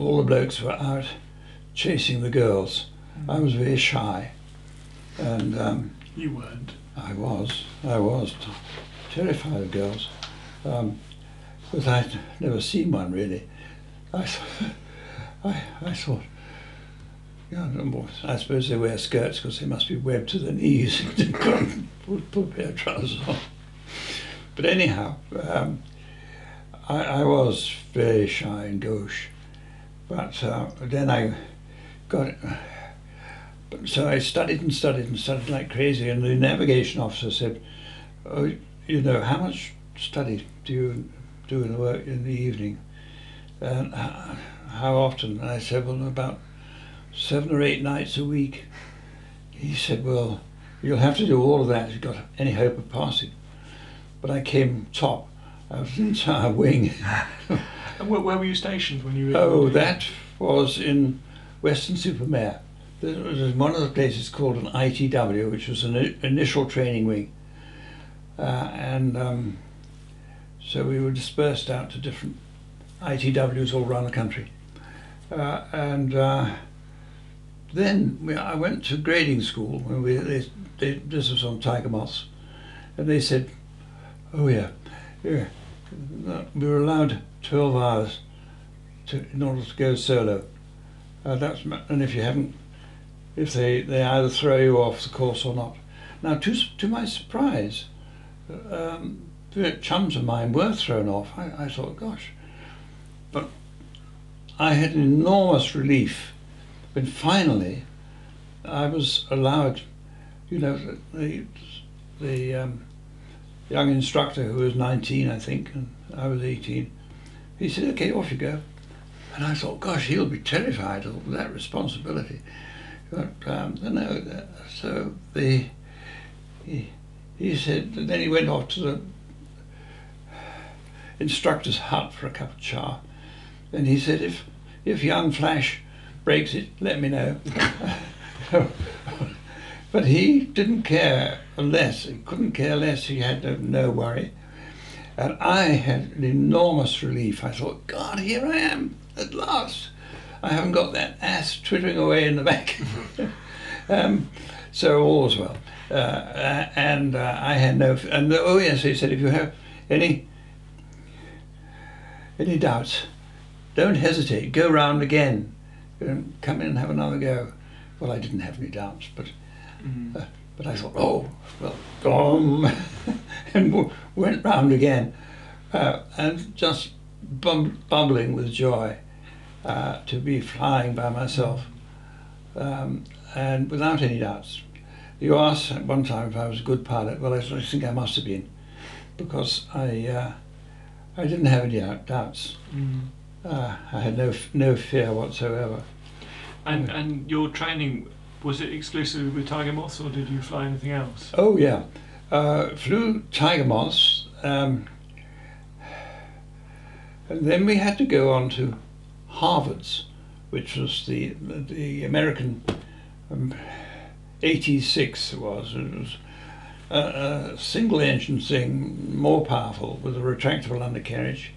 all the blokes were out chasing the girls. I was very shy, and You weren't. I was terrified of girls, but I'd never seen one really. I thought, yeah, I suppose they wear skirts because they must be webbed to the knees. Put a pair of trousers on. But anyhow, I was very shy and gauche. But then I got it. So I studied and studied and studied like crazy, and the navigation officer said, "Oh, you know, how much study do you do in the work in the evening? And how often?" And I said, "Well, about 7 or 8 nights a week." He said, "Well, you'll have to do all of that if you've got any hope of passing." But I came top. I was an entire wing. And where were you stationed when you were? Oh, that was in Weston-super-Mare. There was one of the places called an ITW, which was an initial training wing. So we were dispersed out to different ITWs all around the country. Then I went to grading school. When this was on tiger moths. And they said, "Oh yeah, we were allowed 12 hours in order to go solo. And if they either throw you off the course or not." Now, to my surprise, chums of mine were thrown off. I thought, gosh. But I had an enormous relief when finally I was allowed, you know, the young instructor, who was 19, I think, and I was 18, he said, "Okay, off you go." And I thought, gosh, he'll be terrified of that responsibility. But so he said, and then he went off to the instructor's hut for a cup of cha, and he said, if young Flash breaks it, let me know. But he didn't care less. He couldn't care less. He had no worry. And I had an enormous relief. I thought, God, here I am at last. I haven't got that ass twittering away in the back. So all was well. I had no. And oh yes, he said, if you have any doubts, don't hesitate. Go round again. Come in and have another go. Well, I didn't have any doubts, but I thought, oh, well, and went round again, and just bubbling with joy to be flying by myself, and without any doubts. You asked at one time if I was a good pilot. Well, I think I must have been, because I didn't have any doubts. I had no fear whatsoever. And your training, was it exclusively with tiger moths, or did you fly anything else? Oh yeah, flew tiger moths, and then we had to go on to Harvards, which was the American 86 it was. It was a single engine thing, more powerful, with a retractable undercarriage.